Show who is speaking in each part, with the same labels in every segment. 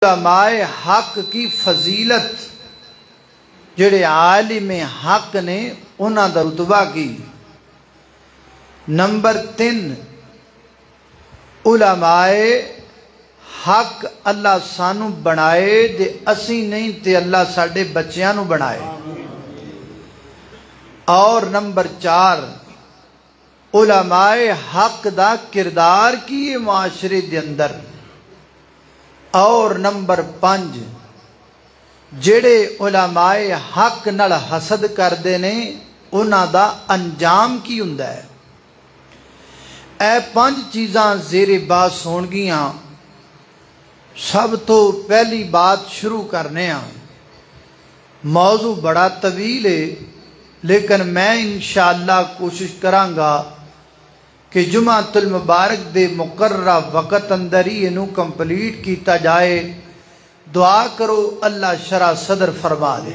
Speaker 1: علماء حق کی فضیلت جڑے عالم حق نے انہاں دا رتبہ کی۔ نمبر 3 علماء حق اللہ سانو بنائے دے اسی نہیں تے اللہ ساڈے بچیاں نو بنائے۔ اور نمبر 4 علماء حق دا کردار کی معاشرے دے اندر۔ اور نمبر 5 جڑے علماء حق نال حسد کردے نے انہاں دا انجام کی ہوندا ہے۔ اے 5 چیزاں زیر باس ہون گیاں۔ سب تو پہلی بات شروع کرنے ہاں، موضوع بڑا طویل ہے لیکن میں انشاءاللہ کوشش کراں گا کہ جمعۃ المبارک دے مقررہ وقت اندر ہی انہوں کمپلیٹ کیتا جائے۔ دعا کرو اللہ شرح صدر فرما دے۔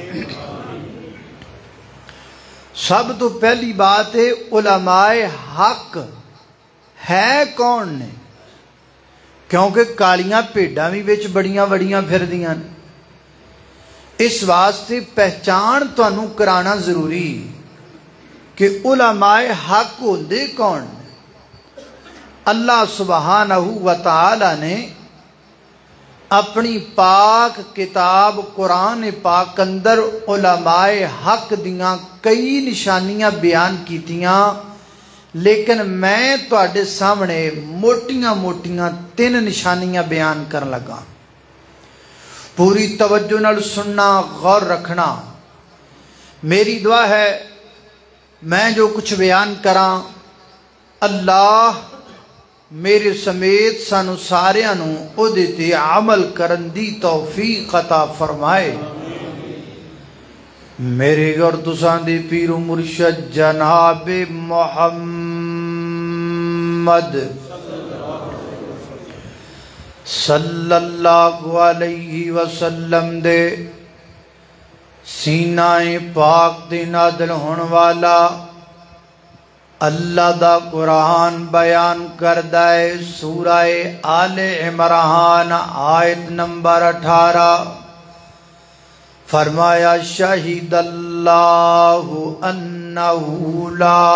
Speaker 1: سب تو پہلی بات ہے علماء حق ہے کون نے؟ کیونکہ کالیاں پیڈاں بھی وچ بڑیاں بڑیاں پھر دیاں، اس واسطے پہچان تانوں کرانا ضروری کہ علماء حق ہوندے کون نے۔ اللہ سبحانہ و تعالی نے اپنی پاک کتاب قرآن پاک اندر علماء حق دیاں کئی نشانیاں بیان کیتیاں، لیکن میں تواڈے سامنے موٹیاں موٹیاں 3 نشانیاں بیان کرن لگا۔ پوری توجہ نال سننا، غور رکھنا۔ میری دعا ہے میں جو کچھ بیان کراں اللہ میرے سمیت سانو ساریاں نو او دے تے عمل کرن دی توفیق عطا فرمائے۔ میرے اور تساں دے پیر و مرشد جناب محمد صلی اللہ علیہ وسلم دے سینہ پاک دے نازل ہون والا اللہ دا قرآن بیان کردہ ہے۔ سورہ آل عمران آیت نمبر 18 فرمایا شہید اللہ انہو لا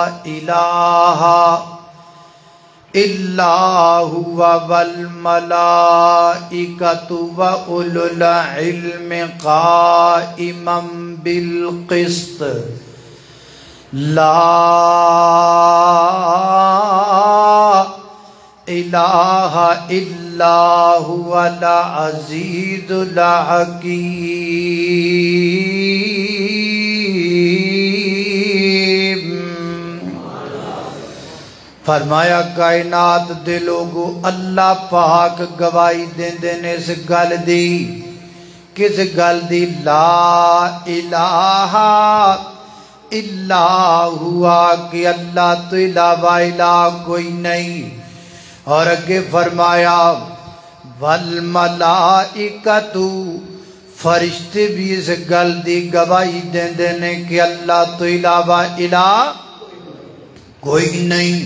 Speaker 1: الہ الا ہوا والملائکۃ واولو العلم قائما بالقسط لا الہ الا هو العزیز الحکیم۔ فرمایا کائنات دے لوگو اللہ پاک گواہی دیندے نے اس گل دی، کس گل دی؟ لا الہ الا ہوا، کہ اللہ تو علاوہ الہ کوئی نہیں۔ اور اگے فرمایا والملائکۃ، فرشتے بھی اس گل دی گواہی دیندے نے کہ اللہ تو علاوہ الہ کوئی نہیں۔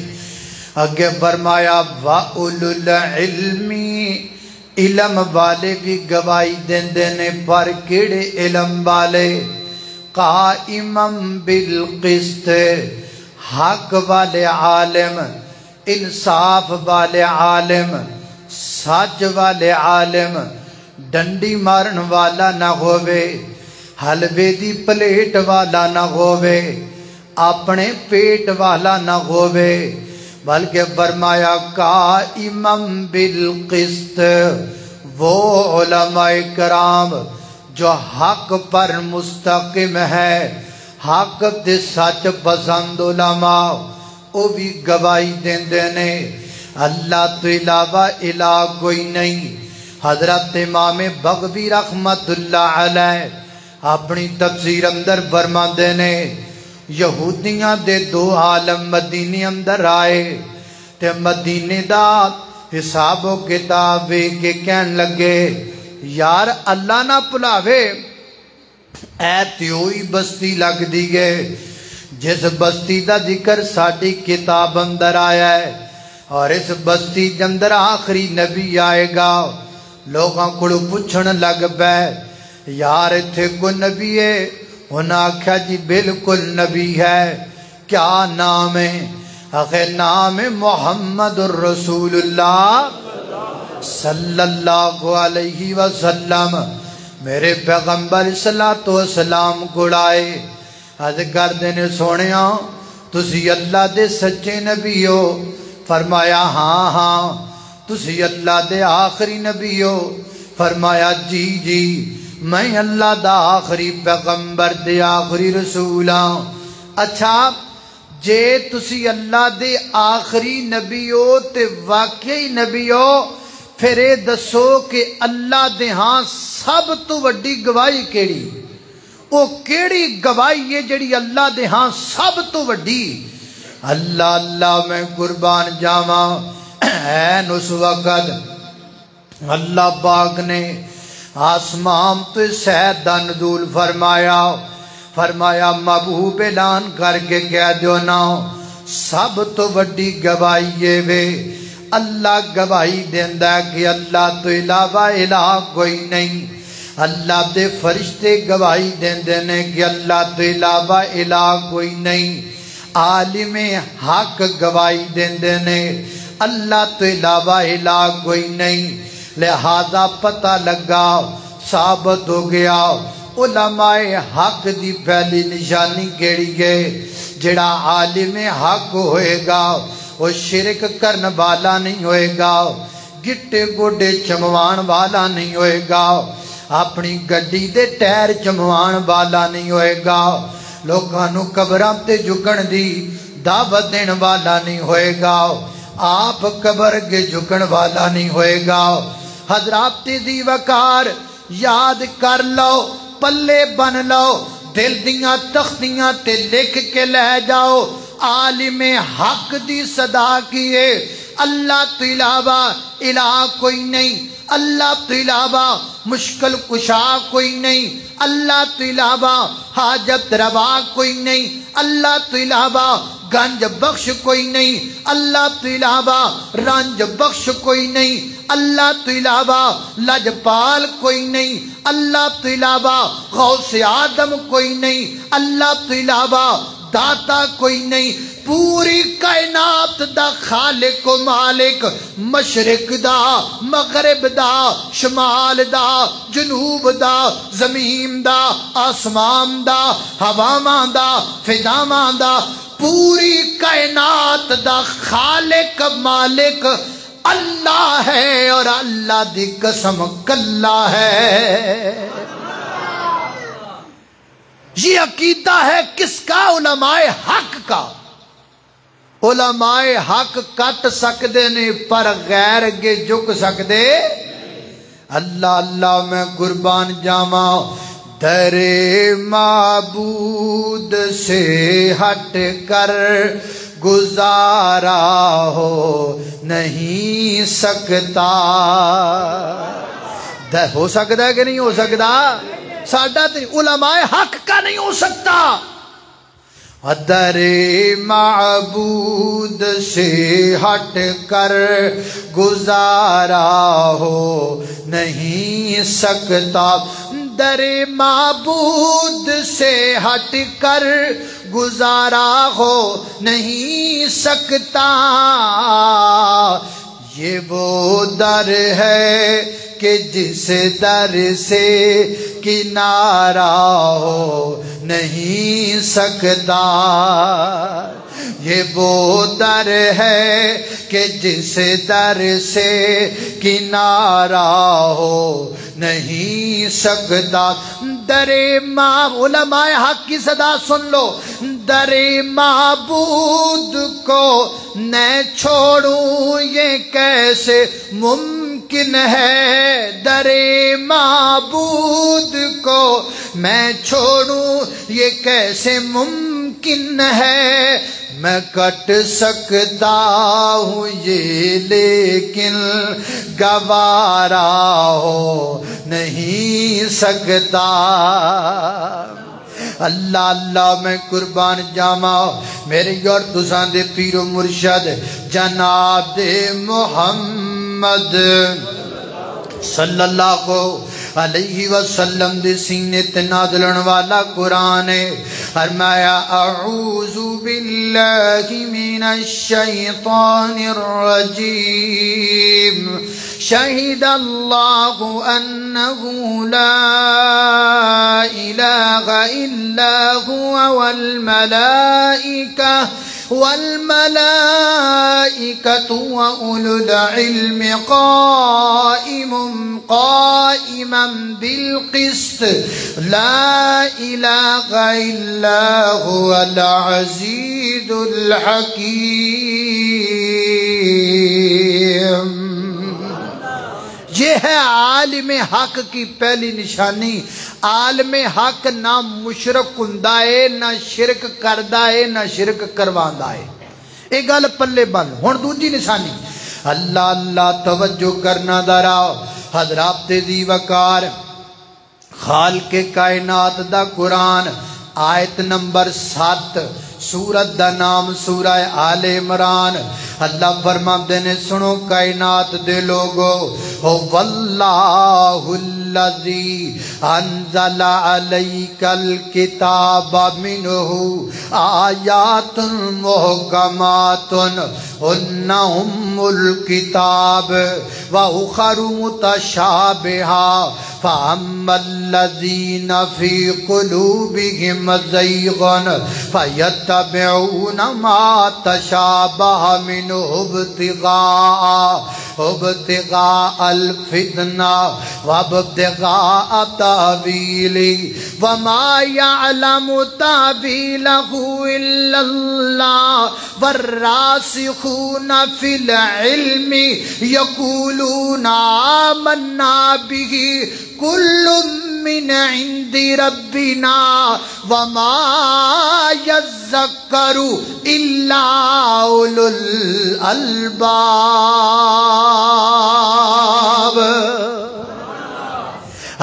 Speaker 1: اگے فرمایا واولو العلم، علم والے بھی گواہی دیندے نے، پر کیڑے علم والے؟ قائما بالقسط، حق والے عالم، انصاف والے عالم، سچ والے عالم، ڈنڈی مارن والا نہ ہووے، حلوے دی پلیٹ والا نہ ہووے، اپنے پیٹ والا نہ ہووے، بلکہ فرمایا قائما بالقسط، وہ علماء کرام جو حق پر مستقیم ہے، حق دے سچ پسند علماء وہ بھی گواہی دیندے نے اللہ تو علاوہ الہ کوئی نہیں۔ حضرت امام بغوی رحمت اللہ علیہ اپنی تفسیر اندر فرماندے نے یہودیاں دے 2 عالم مدینے اندر آئے تے مدینے دا حساب و کتاب کے کہن لگے یار اللہ نہ بھلاوے اے تیوئی بستی لگ دی گئے جس بستی دا ذکر ساڈی کتاب اندر آیا ہے اور اس بستی کے اندر آخری نبی آئے گا لوگاں کو پوچھن لگ پے یار اتھے کوئی نبی ہے؟ انہاں آکھیا جی بالکل نبی ہے۔ کیا نام ہے؟ آخر نام ہے محمد الرسول اللہ صلی اللہ علیہ وسلم۔ میرے پیغمبر صلی اللہ علیہ وسلم گڑائے حد کر دینے سونیا تسی اللہ دے سچے نبی ہو؟ فرمایا ہاں ہاں۔ تسی اللہ دے آخری نبی ہو؟ فرمایا جی جی میں اللہ دا آخری پیغمبر دے آخری رسول ہاں۔ اچھا جے تسی اللہ دے آخری نبی ہو تے واقعی نبی ہو پھر اے دسو کہ اللہ دے ہاں سب تو وڈی گواہی کیڑی؟ او کیڑی گواہی ہے جڑی اللہ دے ہاں سب تو وڈی؟ اللہ اللہ میں قربان جاواں این اس وقت اللہ پاک نے آسمان تو سید دا نزول فرمایا۔ فرمایا محبوب اعلان کر کے کہہ دیو نا سب تو وڈی گواہی ہے وے اللہ گواہی دیندا ہے کہ اللہ تو علاوہ الہ کوئی نہیں۔ اللہ دے فرشتے گواہی دیندے نے کہ اللہ تو علاوہ الہ کوئی نہیں۔ عالم حق گواہی دیندے نے اللہ تو علاوہ الہ کوئی نہیں۔ لہذا پتہ لگا ثابت ہو گیا علماء حق دی پہلی نشانی کیڑی ہے؟ جڑا عالم حق ہوئے گا وہ شرک کرن والا نہیں ہوئے گا، گٹے گوڈے چموان والا نہیں ہوئے گا، اپنی گڈی دے ٹائر چموان والا نہیں ہوئے گا، لوگاں نو قبراں تے جھکن دی دعوت دین والا نہیں ہوئے گا، آپ قبر کے جھکن والا نہیں ہوئے گا۔ حضرات دی وقار یاد کر لو، پلے بن لو، دل دیاں تختیاں تے لکھ کے لے جاؤ۔ عالم حق دی صدا کیے اللہ تو علاوہ الہ کوئی نہیں، اللہ تو علاوہ مشکل کشا کوئی نہیں، اللہ تو علاوہ حاجت روا کوئی نہیں، اللہ تو علاوہ گنج بخش کوئی نہیں، اللہ تو علاوہ رنج بخش کوئی نہیں، اللہ تو علاوہ لجپال کوئی نہیں، اللہ تو علاوہ غوث آدم کوئی نہیں، اللہ تو علاوہ داتا کوئی نہیں۔ پوری کائنات دا خالق و مالک، مشرق دا مغرب دا شمال دا جنوب دا زمین دا آسمان دا ہواواں دا فضاواں دا، پوری کائنات دا خالق مالک اللہ ہے، اور اللہ دی قسم کلا ہے۔ یہ عقیدہ ہے کس کا؟ علماء حق کا۔ علماء حق کٹ سکدے نے پر غیر اگے جھک سکدے۔ اللہ اللہ میں قربان جاواں، در معبود سے ہٹ کر گزارا ہو نہیں سکتا۔ ہو سکتا ہے کہ نہیں ہو سکتا؟ ساڈا علماء حق کا نہیں ہو سکتا۔ در معبود سے ہٹ کر گزارا ہو نہیں سکتا، در معبود سے ہٹ کر گزارا ہو نہیں سکتا۔ یہ وہ در ہے کہ جس در سے کنارہ ہو نہیں سکتا، یہ وہ در ہے کہ جس در سے کنارہ ہو نہیں سکتا۔ در علماء حق کی صدا سن لو، در معبود کو نہ چھوڑوں یہ کیسے ممکن ہے، در معبود کو میں چھوڑوں یہ کیسے ممکن ہے، میں کٹ سکتا ہوں یہ لیکن گوارا ہو نہیں سکتا۔ اللہ اللہ میں قربان جاواں، میرے اور تساں دے پیر و مرشد جناب دے محمد صلی اللہ علیہ وسلم دے سینے تے نازلن والا قرآن ہے. فرمایا اعوذ باللہ من الشیطان الرجیم شہد اللہ انہ لا الہ الا هو والملائکة وأولو العلم قائما بالقسط لا إله إلا هو العزيز الحكيم. یہ ہے عالم حق کی پہلی نشانی. عالم حق نہ مشرک ہوندا ہے نہ شرک کردا ہے نہ شرک کرواندا ہے. یہ گل پلے بن. ہن دوجی نشانی اللہ اللہ توجہ کرنا ذرا حضرات دی وقار خالق کائنات دا قرآن آیت نمبر 7 سورت دا نام سورہ آل عمران. اللہ فرماتے نے سنو کائنات دے لوگو واللہ الذی انزل علیک الکتاب منہ آیات محکمات ہن ام الکتاب واخر متشابہات فاما الذین فی قلوبہم زیغ فیتبعون ما تشابہ منہ ابتغاء الفتنہ وابتغاء تاویلہ وما یعلم تاویلہ الا اللہ والراسخون فی العلم یقولون آمنا بہ کل من عند ربنا وما يذكر إلا أولو الألباب.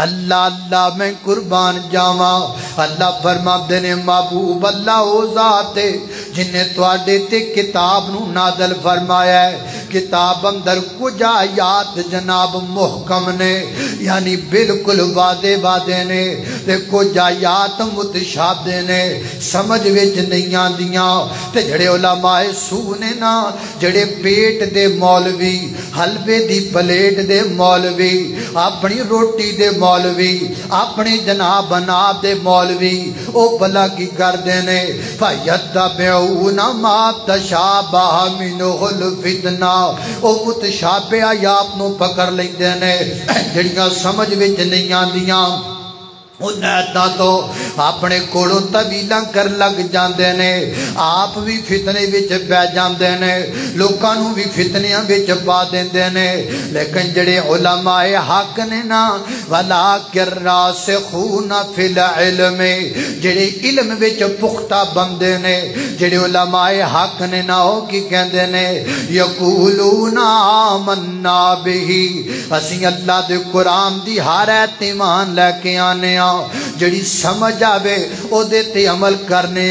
Speaker 1: اللہ اللہ میں قربان جاواں. اللہ فرماتے نے محبوب اللہ او ذات ہے جن نے تواڈے تے کتاب نو نازل فرمایا ہے. کتاب اندر کچھ آیات جناب محکم نے یعنی بالکل واضح واضح نے تے کچھ آیات متشابہ نے سمجھ وچ نہیں آندیاں. تے جڑے علماء سو نے نا جڑے پیٹ دے مولوی حلوے دی پلیٹ دے مولوی اپنی روٹی دے مولوی اپنی جناب بناب دے مولوی او بلا کی کردے نے فیتبعون ما تشابہ منہ الفتنہ او متشابہ آیات نو پکڑ لیندے نے جڑیاں سمجھ وچ نہیں آندیاں انہاں تو اپنے کوڑوں طویلاں کر لگ جاندے نے. آپ بھی فتنے وچ پہ جاندے نے لوکاں نو بھی فتنیاں وچ پا دیندے نے. لیکن جڑے علماء حق نے نا ولکن راسخون فی العلم جڑے علم وچ پختہ بندے نے جڑے علماء حق نے نا او کی کہندے نے یقولون آمنا بہ اسی اللہ دے قرآن دی ہر ایت ایمان لے کے آنے جڑی سمجھ آوے او دے تے عمل کرنے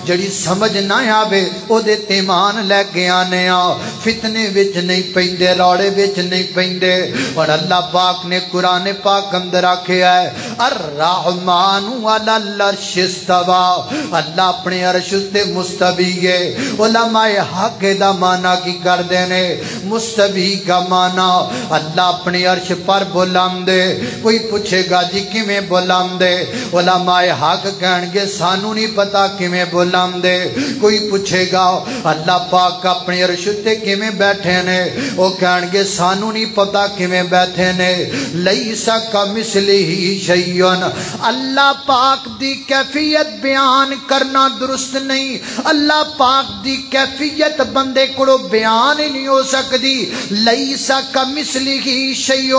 Speaker 1: جڑی سمجھ نہ آوے او دے تے ایمان لے کے آنے فتنے وچ نہیں پیندے روڑے وچ نہیں پیندے. اور اللہ پاک نے قرآن پاک اندر آکھیا ہے الرحمن علی العرش استوى اللہ اپنے عرش تے مستوی ہے. علماء حق دا معنی کی کر دینے مستوی کا معنی اللہ اپنے عرش پر بلند ہے. کوئی پوچھے گا جی کیویں بلند ہے علماء حق کہن گے سانو نہیں پتا کیویں بلند ہے. کوئی پوچھے گا اللہ پاک اپنے عرش تے کیویں بیٹھے نے او کہن گے سانو نہیں پتا کیویں بیٹھے نے. لیس کمثلہ شیء اللہ پاک دی کیفیت بیان کرنا درست نہیں. اللہ پاک دی کیفیت بندے کو بیان ہی نہیں ہو سکتی. لیس کمثلہ شیء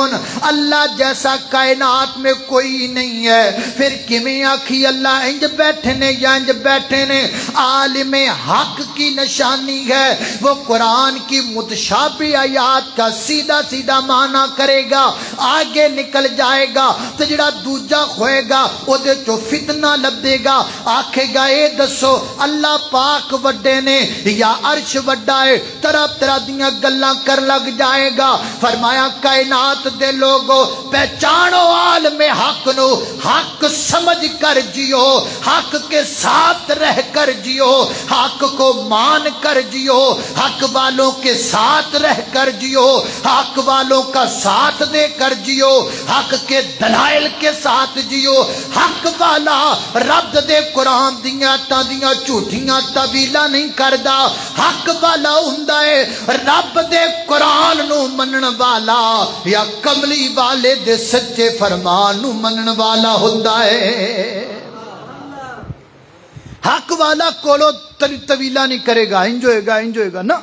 Speaker 1: اللہ جیسا کائنات میں کوئی نہیں ہے. پھر کیویں آکھی اللہ انج بیٹھے نے یا انج بیٹھے نے. عالم حق کی نشانی ہے وہ قرآن کی متشابہ آیات کا سیدھا سیدھا معنی کرے گا آگے نکل جائے گا. تو جڑا دوجا کھوئے گا او دے چو فتنہ لبے گا آکھے گا اے دسو اللہ پاک وڈے نے یا عرش وڈا ہے طرح طرح دیاں گلاں کر لگ جائے گا فرمایا کائنات دے لوگو پہچانو عالم حق نو حق سمجھ کر جیو حق کے ساتھ رہ کر جیو حق کو مان کر جیو حق والوں کے ساتھ رہ کر جیو حق والوں کا ساتھ دے کر جیو حق کے دلائل کے ساتھ جیو حق والا رب دے قرآن دیاں تا دیاں جھوٹیاں تعویلاں نہیں کردا حق والا ہوندا ہے رب دے قرآن نو منن والا یا کملی والے دے سچے فرمان نو منن والا ہوندا ہے حق والا کولو طویلہ نہیں کرے گا انجوئے گا نا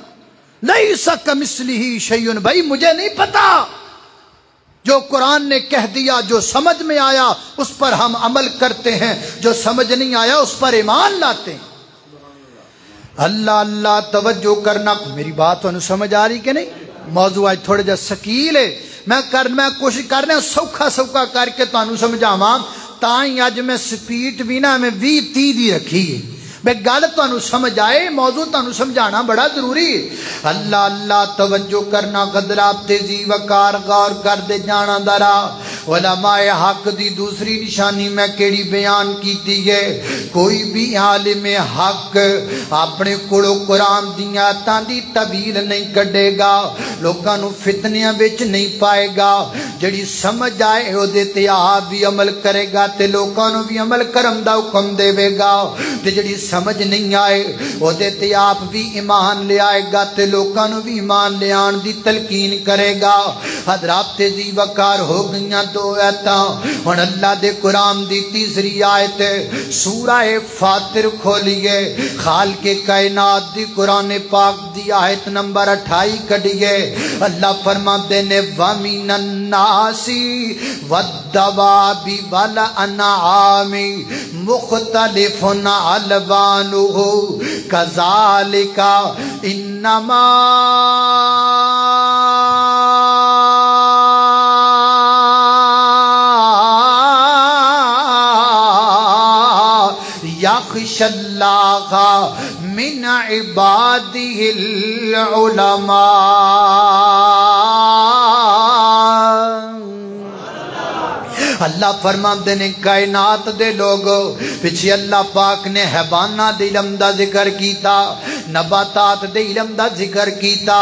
Speaker 1: لیسا کمثلہ شیء بھائی مجھے نہیں پتا جو قرآن نے کہہ دیا جو سمجھ میں آیا اس پر ہم عمل کرتے ہیں جو سمجھ نہیں آیا اس پر ایمان لاتے ہیں اللہ اللہ توجہ کرنا میری بات انہوں سمجھ آ رہی کہ نہیں موضوع آج تھوڑے جا سکیل ہے میں کوشش کر رہا ہوں سوکھا کر کے تو انہوں سمجھا ماں تائیں آج میں سپیٹ بھی نا میں 20-30 دی رکھی ہے بے گل تو انہوں سمجھ آئے موضوع تو انہوں سمجھانا بڑا ضروری ہے اللہ اللہ توجہ کرنا قدرات تیزی وقار غور کر دے جانا درا علماء حق دی دوسری نشانی میں کیڑی بیان کیتی ہے کوئی بھی عالم حق اپنے کڑو قرآن دیاں دی طویل نہیں کڈے گا لوکاں نو فتنیاں وچ نہیں پائے گا جڑی سمجھ آئے او دے تے آپ بھی عمل کرے گا تے لوکاں نو بھی عمل کرم دا حکم دے گا تے جڑی سمجھ نہیں آئے او دے تے آپ بھی ایمان لے آئے گا تے لوکاں نو بھی ایمان لے آن دی تلقین کرے گا حضرات تیزی وقار ہو گئیاں دو ایتاں ہن اللہ دے قرآن دی تیسری آیت سورہ فاطر کھولیے خالق کائنات دی قرآن پاک دی آیت نمبر 28 کڈیے اللہ فرماتے نے وَمِنَ النَّاسِ وَالدَّوَابِ وَالْأَنْعَامِ مُخْتَلِفٌ أَلْوَانُهُ كَذَلِكَ إِنَّمَا يَخْشَى اللَّهَ مِنْ عِبَادِهِ الْعُلَمَاء اللہ فرماندے نے کائنات دے لوگو پچھے اللہ پاک نے حیوانات دے علم دا ذکر کیتا نباتات دے علم دا ذکر کیتا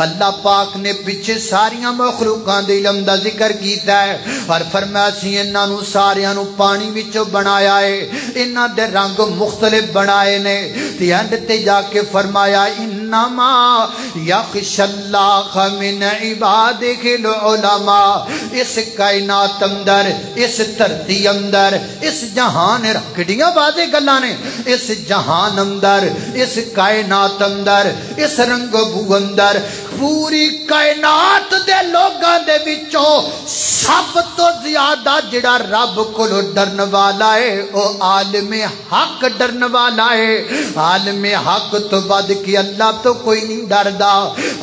Speaker 1: اللہ پاک نے پچھے ساریاں مخلوقان دے علم دا ذکر کیتا ہے اور فرمایا سی انہاں نو ساریاں نو پانی وچوں بنایا ہے انہاں دے رنگ مختلف بنائے نے تے اینڈ تے جا کے فرمایا انما یخشی اللہ من عبادہ العلماء اس کائنات اندر اس دھرتی اندر اس جہان رکھڑیاں باتیں گلاں نے اس جہان اندر اس کائنات اندر اس رنگ بو اندر پوری کائنات دے لوگاں دے وچوں سب تو زیادہ جڑا رب کولو ڈرن والا ہے او عالم حق ڈرن والا ہے عالم حق تو بعد کی اللہ تو کوئی نہیں ڈردا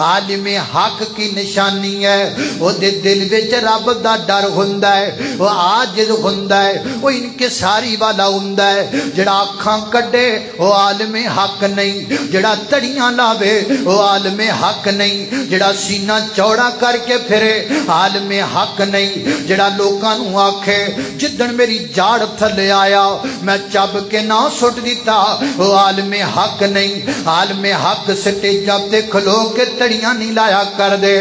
Speaker 1: عالم حق کی نشانی ہے او دے دل وچ رب دا ڈر ہوندا ہے وہ عاجز ہوندا ہے وہ انکساری والا ہوندا ہے جڑا اکھاں کڈے وہ عالم حق نہیں جڑا تڑیاں لاوے وہ عالم حق نہیں جڑا سینہ چوڑا کر کے پھرے عالم حق نہیں جڑا لوکاں نو آکھے جدن میری جاڑ تھلے آیا میں چب کے نہ سٹ دیتا وہ عالم حق نہیں عالم حق سٹیجاں تے کھلو کے تڑیاں نہیں لایا کر دے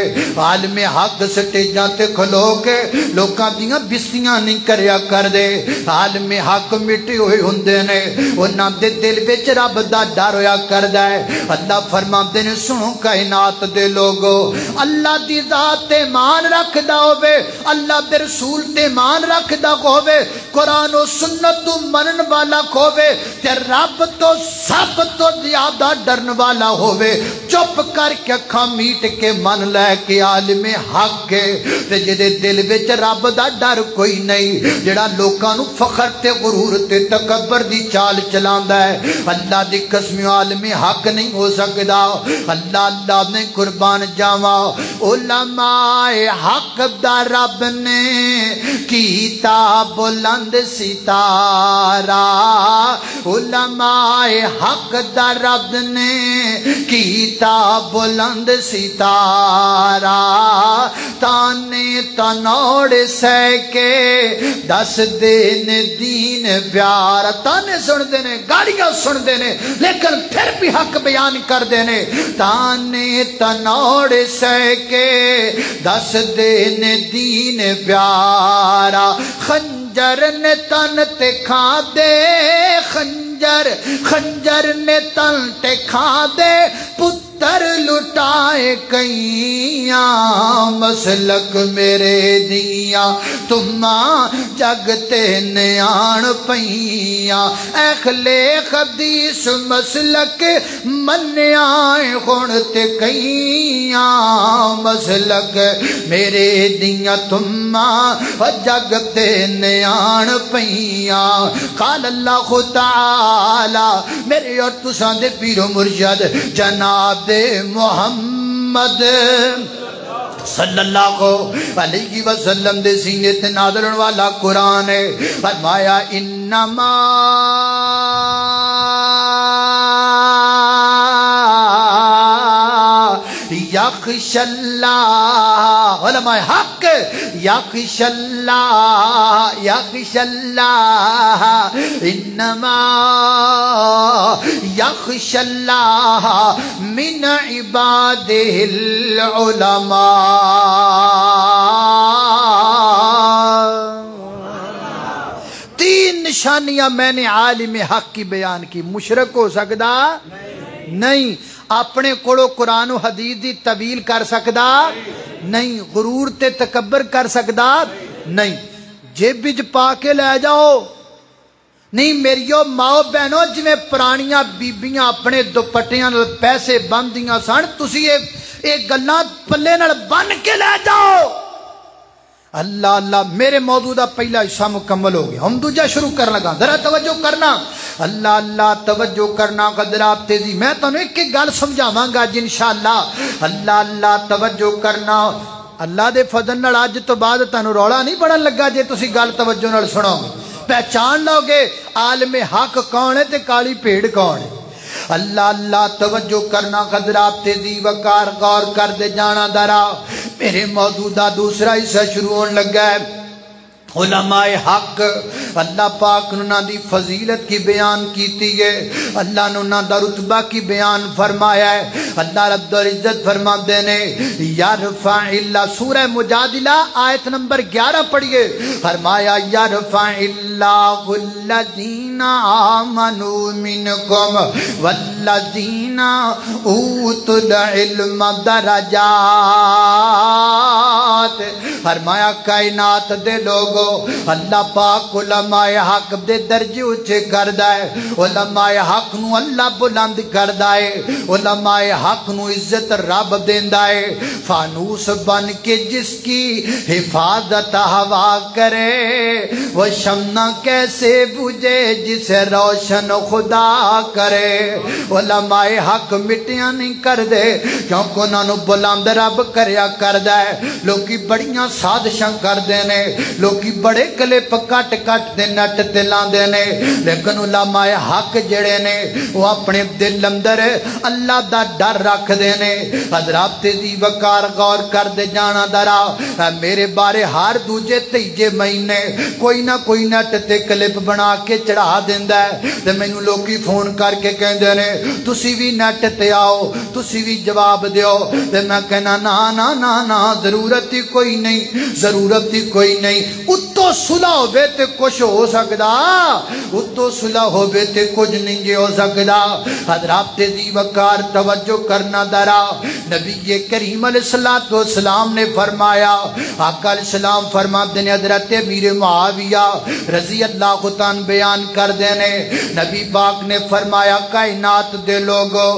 Speaker 1: عالم حق سٹیجاں تے کھلو کے لوکاں دیاں بستیاں نہیں کریا کر دے عالم حق مٹے ہوئے ہوندے نے انہاں دے دل وچ رب دا ڈر ہویا کردا ہے اللہ فرماندے نے سنو کائنات دے لوگو اللہ دی ذات تے مان رکھدا ہوے اللہ دے رسول تے مان رکھدا ہوے قرآن و سنت تو منن والا ہوے تے رب تو سب تو زیادہ ڈرن والا ہوے چپ کر کے اکھاں میٹ کے من لے کے عالم حق ہے تے جدے دل وچ رب دا ڈر کوئی نہیں جڑا لوکاں نو فخر تے غرور تے تکبر دی چال چلاندا ہے اللہ دی قسم عالم حق نہیں ہو سکدا اللہ اللہ نے قربان بن جاواں علماء حق دا رب نے کیتا بلند ستارہ علماء حق دا رب نے کیتا بلند ستارہ تانے تنوڑ سہ کے دس دین دین پیار تانے سن دینے گاڑیاں سن دینے لیکن پھر بھی حق بیان کر دینے تانے تنوڑ سہ کے دس دین دین پیارا خنجر نے تن تے کھا دے خنجر نے تن تے کھا دے پتر لٹائے کئیاں مسلک میرے دیاں تماں جگتے نیان پئیاں اخلے خدیث مسلک منیاں خونتے کئیاں مسلک میرے دیاں تماں جگتے نیان پئیاں قال اللہ تعالی میرے اور تساں دے پیر و مرشد جناب محمد صلی اللہ علیہ وسلم دے سینے تے نازل ہونے والا قرآن ہے فرمایا انما یخش اللہ علماء حق یخش اللہ انما یخش اللہ من عبادہ العلماء تین نشانیاں میں نے عالم حق کی بیان کی مشرک ہو سکتا نہیں اپنے کوڑو قرآن و حدیث دی طویل کر سکدا نہیں غرور تے تکبر کر سکدا نہیں جیب وچ پا کے لے جاؤ نہیں میریو ماؤ بہنوں جویں پرانیاں بیبیاں اپنے دوپٹیاں نال پیسے بندیاں سن تسی ایک گلاں پلے نال بن کے لے جاؤ اللہ اللہ میرے موضوع دا پہلا حصہ مکمل ہو گیا ہم دوجا شروع کر لگا ذرا توجہ کرنا اللہ اللہ توجہ کرنا قدرات تیزی میں تانوں ایک ایک گل سمجھاواں گا جی انشاءاللہ اللہ اللہ توجہ کرنا اللہ دے فضل نال اج تو بعد تانوں رولا نہیں بڑھن لگا جے تسی گل توجہ نال سنو پہچان لو گے عالم حق کون ہے تے کالی بھیڑ کون ہے اللہ اللہ توجہ کرنا قدرات تیزی وقار غور کر دے جانا درا میرے موجودہ دوسرا حصہ شروع ہونے لگا ہے علماء حق اللہ پاک نے انہاں دی فضیلت کی بیان کیتی ہے اللہ نے انہاں دا رتبہ کی بیان فرمایا ہے اللہ رب العزت فرماتے نے یرفع اللہ سورہ مجادلہ آیت نمبر 11 پڑھئے فرمایا یرفع اللہ الذین آمنوا منکم والذین اوتوا العلم درجات فرمایا کائنات دے لوگوں اللہ پاک علماء حق دے درجے اونچے کردا ہے علماء حق نو اللہ بلند کردا ہے علماء حق نو عزت رب دیندا ہے فانوس بن کے جس کی حفاظت ہوا کرے وہ شمع کیسے بجھے جسے روشن خدا کرے علماء حق مٹیاں نہیں کر دے کیونکہ انہاں نو بلند رب کریا کردا ہے لوکی بڑیاں سازشاں کر دینے لوکی بڑے کلپ کٹ کٹ دے نٹ تے لاندے نے لیکن علماء حق جڑے نے وہ اپنے دل اندر اللہ دا ڈر رکھ دینے حضرات تیزی وقار غور کر دے جانا درا میرے بارے ہر دوجے تیجے مہینے کوئی نہ کوئی نٹ تے کلپ بنا کے چڑھا دیندا ہے تے مینوں لوکی فون کر کے کہندے نے تسی بھی نٹ تے آؤ تسی بھی جواب دیو تے میں کہنا نا نا نا نا ضرورت ہی کوئی نہیں ضرورت ہی کوئی نہیں اتو صلح ہوئے تے کچھ ہو سکدا اتو صلح ہوئے تے کچھ نہیں ہو سکدا حضرات تیزی وقار توجہ کرنا درا نبی کریم علیہ السلام نے فرمایا آقا علیہ السلام فرماتے ہیں حضرت امیر معاویہ رضی اللہ عنہ بیان کر دینے نبی پاک نے فرمایا کائنات دے لوگو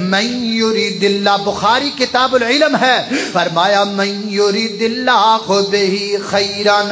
Speaker 1: من یرید اللہ بخاری کتاب العلم ہے فرمایا من یرید اللہ بہی خیرن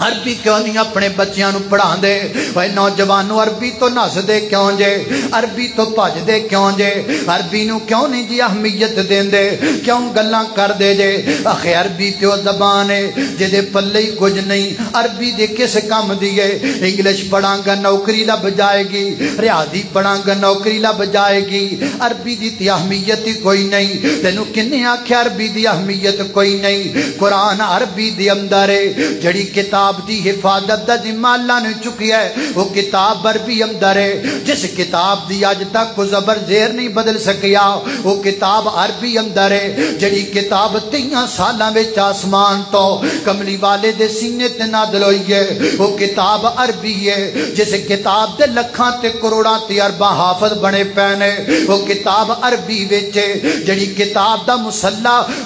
Speaker 1: عربی کیوں نہیں اپنے بچیاں نو پڑھا دے؟ وے نوجوانوں عربی تو نس دے کیوں جے؟ عربی تو بھج دے کیوں جے؟ عربی نو کیوں نہیں جی اہمیت دین دے؟ کیوں گلاں کر دے جے؟ آخے عربی تے او زبان ہے جے دے پلے ہی کچھ نہیں، عربی دے کس کام دیے؟ انگلش پڑھاں گا نوکری لب جائے گی، ریاضی پڑھاں گا نوکری لب جائے گی، عربی دی تے اہمیت ہی کوئی نہیں۔ تینو کنے آکھیا عربی دی اہمیت کوئی نہیں؟ قرآن عربی دی اندر ہے، جڑی کتاب دی حفاظت دا ذمہ اللہ نے چکی ہے وہ کتاب عربی اندر ہے۔ جس کتاب دی آج تک کو زبر زیر نہیں بدل سکیا وہ کتاب عربی اندر ہے۔ جڑی کتاب 3 سالاں وچ آسمان تو کملی والے دے سینے تے نازل ہوئی ہے وہ کتاب عربی ہے۔ جس کتاب دے لکھاں تے کروڑاں تے ارباں حافظ بنے پینے وہ کتاب عربی وچ ہے۔ جڑی کتاب دا مصلی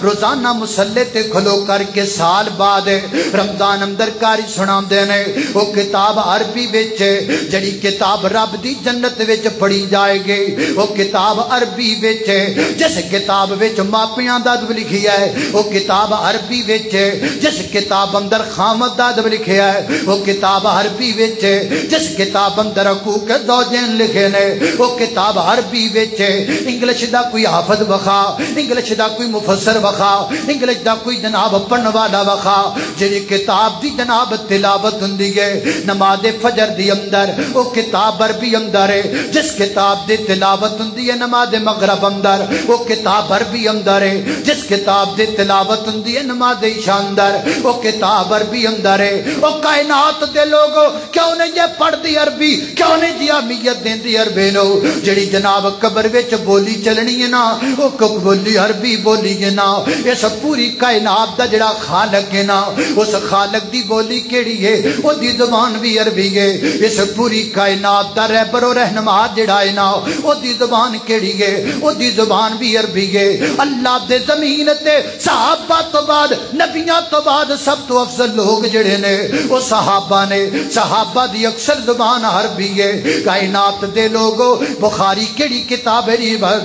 Speaker 1: روزانہ مصلی تے کھلو کر کے سال بعد رمضان اندر کاری سنا دینے وہ کتاب عربی وچ ہے۔ جڑی کتاب رب دی جنت وچ پڑھی جائے گی وہ کتاب عربی وچ ہے۔ جس کتاب وچ ماپیاں دا ادب لکھیا ہے وہ کتاب عربی وچ ہے۔ جس کتاب اندر خامد دا ادب لکھیا ہے وہ کتاب عربی وچ ہے۔ جس کتاب اندر حقوق زوجین لکھے نے وہ کتاب عربی وچ ہے۔ انگلش دا کوئی حافظ وخا، انگلش دا کوئی مفسر وخا، انگلش دا کوئی جناب پڑھن والا وخا، جڑی کتاب دی جناب تلاوت ہوندی ہے نماز فجر دی اندر وہ کتاب عربی اندر ہے۔ جس کتاب دی تلاوت ہوندی ہے نماز مغرب اندر وہ کتاب عربی اندر ہے۔ جس کتاب دی تلاوت ہوندی ہے نماز عشاء اندر وہ کتاب عربی اندر ہے۔ وہ کائنات دے لوگوں کیوں نہیں یہ پڑھ دی عربی، کیوں نہیں جی اہمیت دیندی عربی نو؟ جڑی جناب قبر وچ بولی چلنی ہے نا وہ بولی عربی بولی ہے نا۔ اس پوری کائنات دا جڑا خالق ہے نا اس خالق دی بولی کیڑی ہے وہ دی زبان بھی عربی ہے۔ اس پوری کائنات دا رہبر و رہنما جڑا ہے نا وہ دی زبان کیڑی ہے وہ دی زبان بھی عربی ہے۔ اللہ دے زمین تے صحابہ تو بعد نبیاں تو بعد سب تو افضل لوگ جڑے نے وہ صحابہ نے، صحابہ دی اکثر زبان عربی ہے۔ کائنات دے لوگوں بخاری کیڑی کتاب ہے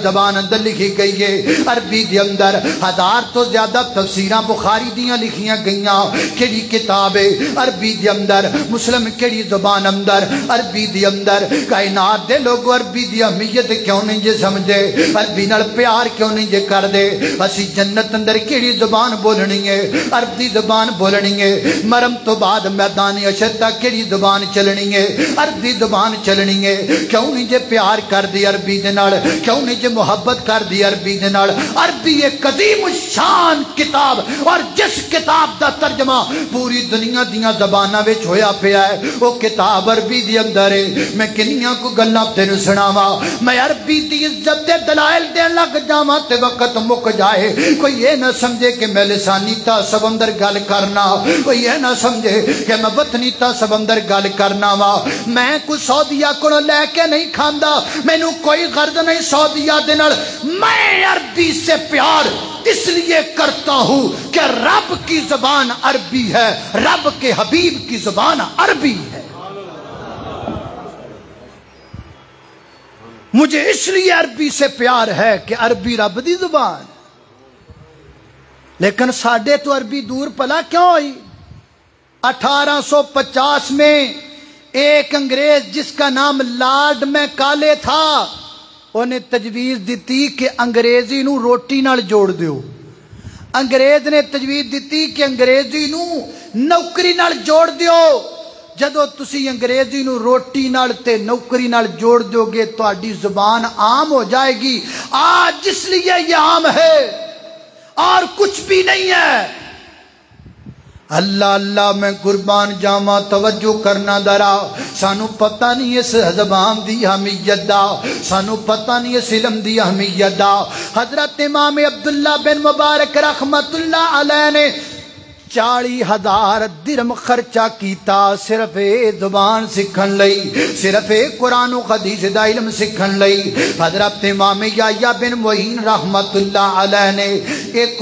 Speaker 1: زبان اندر لکھی گئی ہے عربی دے اندر، 1000 تو زیادہ تفسیراں بخاری دیاں لکھیاں گئیاں کیڑی کتاب ہے عربی دے اندر، مسلم کیڑی زبان اندر عربی دے اندر۔ کائنات دے لوگ عربی دی اہمیت کیوں نہیں جے سمجھے، عربی نال پیار کیوں نہیں جے کر دے؟ اسی جنت اندر کیڑی زبان بولنی ہے؟ عربی زبان بولنی ہے۔ مرم تو بعد میدان حشر تک کیڑی زبان چلنی ہے؟ عربی زبان چلنی ہے۔ کیوں نہیں جے پیار کر دی عربی دے نال؟ کیوں نہیں جے محبت کر دی عربی دے نال؟ عربی ایک قدیم الشان کتاب اور جس کتاب دا ترجمہ پوری دنیا دیاں زباناں وچ ہویا پیا ہے وہ کتاب عربی دی اندر ہے۔ میں کنیاں کو گلاں تینوں سناواں، میں عربی دی عزت دے دلائل دے لگ جاواں تے وقت مک جائے۔ کوئی یہ نہ سمجھے کہ میں لسانی تعصب اندر گل کرنا، کوئی یہ نہ سمجھے کہ میں وطنی تعصب اندر گل کرنا وا۔ میں کوئی سعودیہ کو لے کے نہیں کھاندا، مینوں کوئی غرض نہیں سعودیہ دے نال۔ میں عربی سے پیار اس لیے کرتا ہوں کہ رب کی زبان عربی ہے، رب کے حبیب کی زبان عربی ہے۔ مجھے اس لیے عربی سے پیار ہے کہ عربی رب دی زبان۔ لیکن ساڈے تو عربی دور پلا کیوں ہوئی؟ 1850 میں ایک انگریز جس کا نام لارڈ میکالے تھا انہیں تجویز دیتی کہ انگریزی نو روٹی نال جوڑ دیو۔ انگریز نے تجویز دیتی کہ انگریزی نو نوکری نال جوڑ دیو۔ جدو تسی انگریزی نو روٹی نال تے نوکری نال جوڑ دیو گے تو آڈی زبان عام ہو جائے گی۔ آج جس لیے یہ عام ہے اور کچھ بھی نہیں ہے۔ اللہ اللہ میں قربان جاواں، توجہ کرنا درا، سانو پتہ نہیں اس زبان دی اہمیت دا، سانو پتہ نہیں اس علم دی اہمیت دا۔ حضرت امام عبداللہ بن مبارک رحمت اللہ علیہ نے 40,000 درہم خرچہ کیتا صرف زبان سکھن لئی، صرف قرآن و حدیث دا علم سکھن لئی۔ حضرت امام یحییٰ بن معین رحمت اللہ علیہ نے 1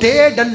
Speaker 1: 1.5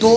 Speaker 1: 2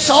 Speaker 1: 100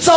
Speaker 1: 100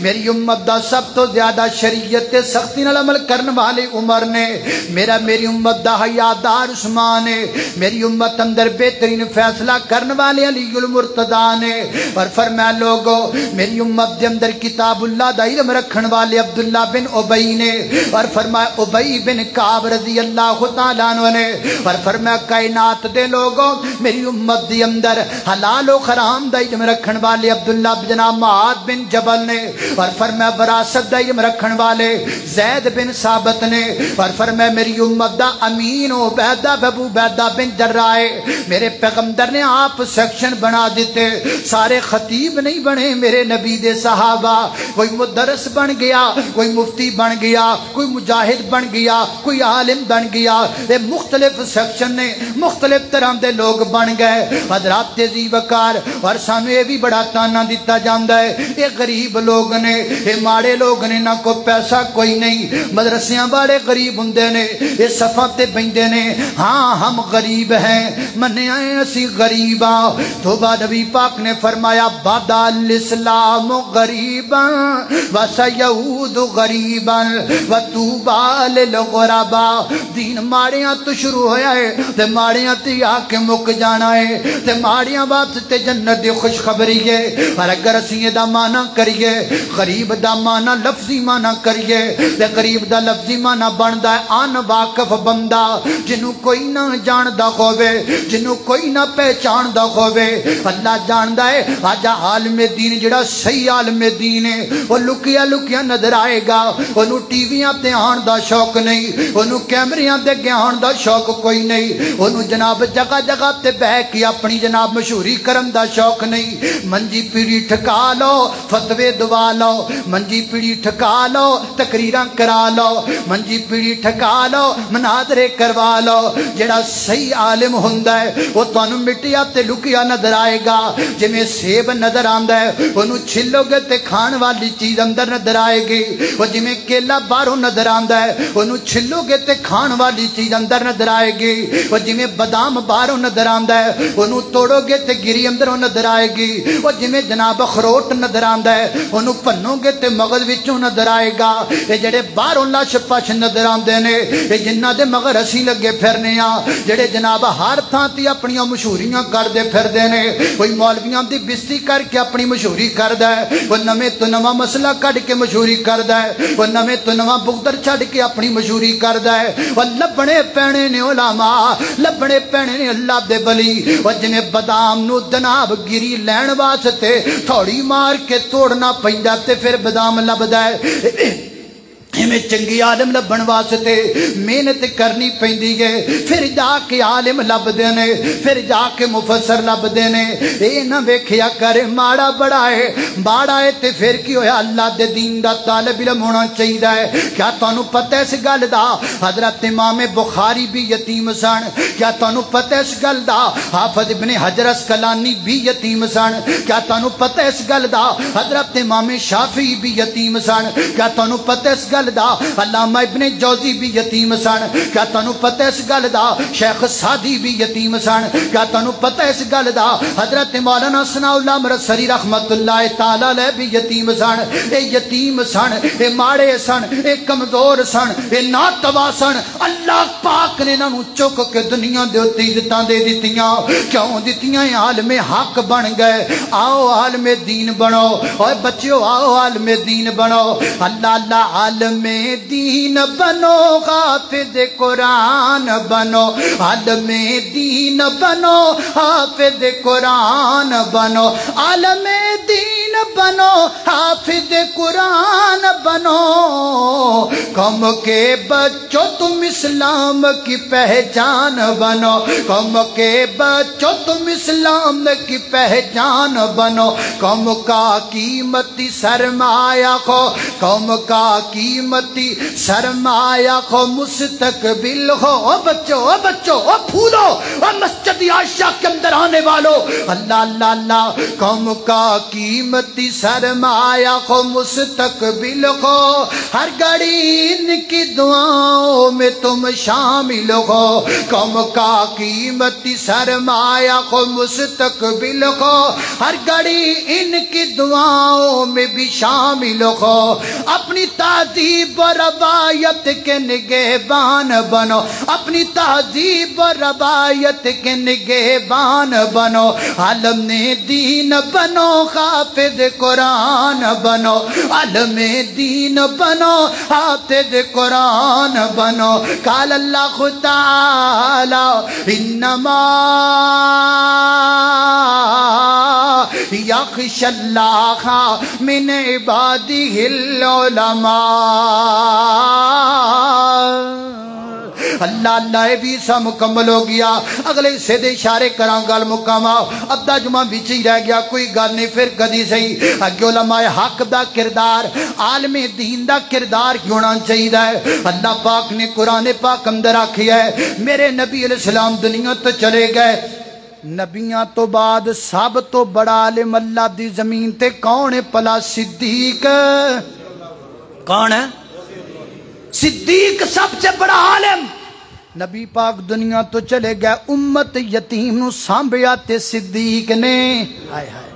Speaker 1: میری امت دا سب تو زیادہ شریعت تے سختی نال عمل کرن والے عمر نے، میری امت دا حیادار عثمان ہے، میری امت اندر بہترین فیصلہ کرن والے علی المرتضی نے، اور فرمایا لوگو میری امت دے اندر کتاب اللہ دا علم رکھن والے عبداللہ بن ابی نے، اور فرمایا ابی بن کعب رضی اللہ تعالیٰ عنہ نے، اور فرمایا کائنات دے لوگوں میری امت دے اندر حلال و حرام دا علم رکھن والے عبداللہ جناب معاذ بن جبل نے، اور فرمایا وراثت دا علم رکھن والے زید بن ثابت نے، اور فرمایا میری امت دا امین عبیدہ ابو عبیدہ بن جراح، میرے پیغمبر نے آپ سیکشن بنا دیتے، سارے خطیب نہیں بنے میرے نبی دے صحابہ، کوئی مدرس بن گیا، کوئی مفتی بن گیا، کوئی مجاہد بن گیا، کوئی عالم بن گیا، یہ مختلف سیکشن نے مختلف طرح دے لوگ بن گئے حضرات تیزی وقار، اور سانو یہ بھی بڑا تانا دیتا جاندہ ہے یہ غریب لوگ نے، یہ ماڑے لوگ نے، نہ کو پیسہ کوئی نہیں، مدرسیاں بڑے غریب ہندے نے، یہ صفاتے بندے نے، ہاں ہم غریب ہیں، مننے آئے اسی غریبا، تو بعد نبی پاک نے فرمایا بدا الاسلام غریبا وسیعود غریبا وطوبا للغربا، دین ماڑیاں تو شروع ہویا ہے تے ماڑیاں تے آ کے مک جانا ہے، تے ماڑیاں بات تے جنت دی خوشخبری ہے، اور اگر اسی دا معنی کریے غریب دا معنی لفظی معنی کریے تے غریب دا لفظی معنی بندا ہے ان واقف بندہ جنوں کوئی نہ جاندا ہووے، جنوں کوئی نہ پہچاندا ہووے، اللہ جاندا ہے آج عالم دین جڑا صحیح عالم دین ہے وہ لکیا لکیا نظر آئے گا، انہوں ٹی ویاں تے آن دا شوق نہیں، انہوں کیمریاں تے گیان دا شوق کوئی نہیں، انہوں جناب جگہ جگہ تے بہ کے اپنی جناب مشہوری کرن دا شوق نہیں، منجی پیڑی ٹھکا لو فتوے دعا لو، منجی پیڑی ٹھکا لو تقریراں کرا لو، منجی پیڑی ٹھکا لو مناظرے کروا لو، جڑا صحیح عالم ہوندا ہے وہ تانوں مٹیا تے لکیا نظر آئے گا، جویں سیب نظر آندا ہے انہوں چھلو گے تے کھان والی چیز اندر نظر آئے گی، وہ جویں کیلا باہروں نظر آندا ہے انہوں چھلو گے تے کھان والی چیز اندر نظر آئے گی، وہ جویں بادام باہروں نظر آندا ہے انہوں توڑو گے تے گری اندروں نظر آئے گی، وہ جویں جناب اخروٹ نظر آندا ہے انہوں پنو گے تے مغز وچوں نظر آئے گا، یہ جڑے باہروں لش پش نظر آندے نے یہ جنہاں دے مگر اسی لگے پھرنے ہاں، جڑے جناب ہر تھان تے اپنی مشہوریاں کردے پھردے نے، کوئی مولویاں دی بستی کر کے اپنی مشہوری کردا ہے، وہ نویں تو نواں مسئلہ کڈ کے مشہوری کردا ہے، وہ نویں تو نواں بغدر چھڈ کے اپنی مشہوری کردا ہے، وہ لبنے پینے نے علماء، لبنے پینے نے اللہ دے ولی، وہ جویں بادام نو جناب گری لین واسطے تھوڑی مار کے توڑنا پیندا تے پھر بادام لبدا ہے، ہمیں چنگی عالم لبن واسطے محنت کرنی پیندی ہے، پھر جا کے عالم لب دینے، پھر جا کے مفسر لب دینے، اے نہ ویکھیا کرے ماڑا بڑا ہے، باڑا ہے تے پھر کی ہویا اللہ دے دین دا طالب علم ہونا چاہیے ہے، کیا تانوں پتہ اس گل دا حضرت امام بخاری بھی یتیم سن، کیا تانوں پتہ اس گل دا حافظ ابن حجر اسقلانی بھی یتیم سن، کیا تانوں پتہ اس گل دا حضرت امام شافعی بھی یتیم سن، کیا تانوں پتہ اس گل دا علامہ ابن جوزی بھی یتیم سن، کیا تانوں پتہ اس گل دا شیخ سعدی بھی یتیم سن، کیا تانوں پتہ اس گل دا حضرت مولانا ثناء اللہ مرسری رحمت اللہ تعالی علیہ بھی یتیم سن، اے یتیم سن، اے ماڑے سن، اے کمزور سن، اے ناتوا سن، اللہ پاک نے انہاں نوں چک کے دنیا دے اوتے عزتاں دے دتیاں، کیوں دتیاں؟ عالم حق بن گئے، آؤ عالم دین بنو، اوے بچیو آؤ عالم دین بنو، اللہ اللہ عالم دین بنو، حافظ قرآن بنو، عالم دین بنو، حافظ قرآن بنو، عالم دین بنو، حافظ قرآن بنو، قوم کے بچوں تم اسلام کی پہچان بنو، قوم کے بچوں تم اسلام کی پہچان بنو، قوم کا قیمتی سرمایہ ہو، قوم کا قیمتی سرمایہ ہو، مستقبل ہو، او بچو او بچو او پھولو، او مسجد عائشہ کے اندر آنے والوں، اللہ اللہ اللہ، قوم کا قیمتی سرمایہ کو مستقبل کو، ہر گھڑی ان کی دعاؤں میں تم شامل ہو، قوم کا قیمتی سرمایہ کو مستقبل کو، ہر گھڑی ان کی دعاؤں میں بھی شامل ہو، اپنی تہذیب و روایت کے نگہبان بنو، اپنی تہذیب و روایت کے نگہبان بنو، عالم دین بنو، حافظ قرآن بنو، عالم دین بنو، حافظ قرآن بنو۔ قال اللہ تعالی انما یخشی اللہ من عبادہ العلماء۔ اللہ اللہ اے بھی سا مکمل ہو گیا، اگلے حصے دے اشارے کراں گل مکاما، ادھا جمعہ بچ ہی رہ گیا، کوئی گل نہیں پھر کدی صحیح۔ اگے علماء حق دا کردار، عالم دین دا کردار ہونا چاہیے۔ اللہ پاک نے قرآن پاک اندر آکھیا ہے، میرے نبی علیہ السلام دنیا تو چلے گئے، نبیاں تو بعد سب تو بڑا عالم اللہ دی زمین تے کون ہے پلا؟ صدیق۔ کون ہے؟ صدیق سب سے بڑا عالم۔ نبی پاک دنیا تو چلے گئے، امت یتیم نو سانبھیا تے صدیق نے، ہائے ہائے،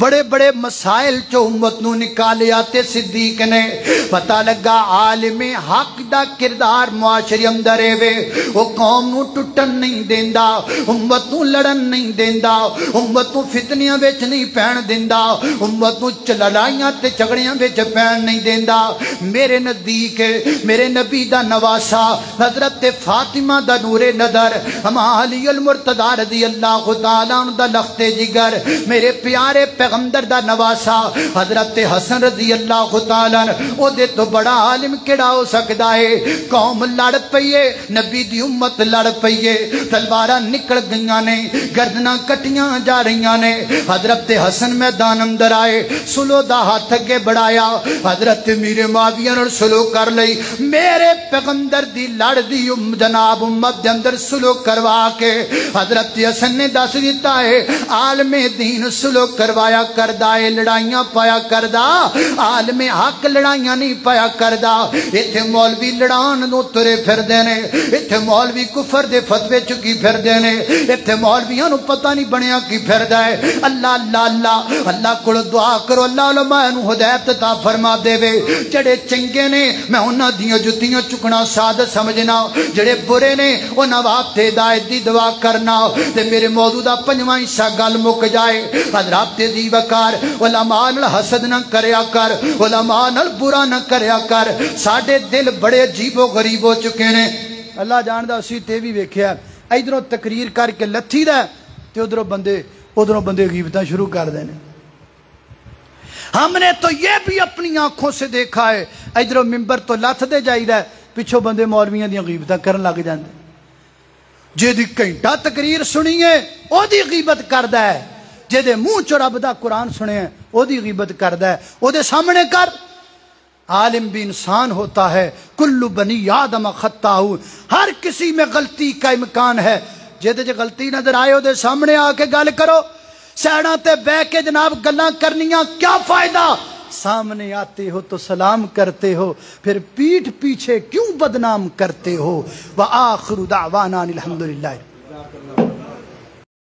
Speaker 1: بڑے بڑے مسائل چو امت نو نکالیا تے صدیق نے۔ پتہ لگا عالم حق دا کردار معاشرے اندر ہے، وہ قوم نو ٹٹن نہیں دیندا، امت نو لڑن نہیں دیندا، امت نو فتنیاں وچ نہیں پین دیندا، امت نو لڑائیاں تے جھگڑیاں وچ پین نہیں دیندا۔ میرے نزدیک میرے نبی دا نواسا حضرت فاطمہ دا نور نظر، امام علی المرتضی رضی اللہ تعالیٰ عنہ دا لخت جگر، میرے پیارے پیغمبر دا نواسا حضرت حسن رضی اللہ تعالیٰ او دے تو بڑا عالم کیڑا ہو سکتا ہے؟ قوم لڑ پئیے، نبی دی امت لڑ پئیے، تلواراں نکل گئیاں نے، گردناں کٹیاں جا رہیاں نے، حضرت حسن میدان اندر آئے، سلو دا ہاتھ اگے بڑھایا، حضرت میرے معاویہ نال سلو کر لئی، میرے پیغمبر دی لڑ دی جناب امت دے اندر سلو کروا کے حضرت حسن نے دس دیتا ہے عالم دین سلو کروایا کردہ ہے، لڑائیاں پایا کردہ، عالم حق لڑائیاں نہیں پایا کردہ۔ ایتھے مولوی لڑان نو ترے پھر دینے، ایتھے مولوی کفر دے فتوے چکی پھر دینے، ایتھے مولویاں نو پتہ نہیں بنیا کی پھر دائے۔ اللہ اللہ اللہ اللہ کو دعا کرو اللہ علماء نو ہدایت عطا فرما دے وے، جڑے چنگے نے میں انہاں دیاں جتیاں چکنا سعادت سمجھنا، جڑے برے نے انہاں واسطے ہدایت دی دعا کرنا۔ تے میرے موجودہ پنجواں حصہ گل مک جائے، حضرات دی وقار، علماء نال حسد نہ کریا کر، علماء نال برا نہ کریا کر، ساڈے دل بڑے عجیب و غریب ہو چکے نے۔ اللہ جاندا اسی تے بھی ویکھیا، ادھروں تقریر کر کے لتھی دا تے ادھروں بندے غیبتاں شروع کر دینے۔ ہم نے تو یہ بھی اپنی آنکھوں سے دیکھا ہے، ادھروں ممبر تو لت دے جائیدا ہے، پچھوں بندے مولویاں دیاں غیبتاں کرن لگ جاندے، جے دی گھنٹہ تقریر سنیے او دی غیبت کردا ہے، جے دے منہ چ رب دا قرآن سنے ہیں او دی غیبت کردا ہے، او دے سامنے کر۔ عالم بھی انسان ہوتا ہے، کل بنی آدم خطاء، ہر کسی میں غلطی کا امکان ہے، جے دے غلطی نظر آئے او دے سامنے آ کے گل کرو۔ سیڑاں تے بہ کے جناب گلاں کرنیاں کیا فائدہ؟ سامنے آتے ہو تو سلام کرتے ہو، پھر پیٹھ پیچھے کیوں بدنام کرتے ہو؟ وآخر دعوانا الحمدللہ۔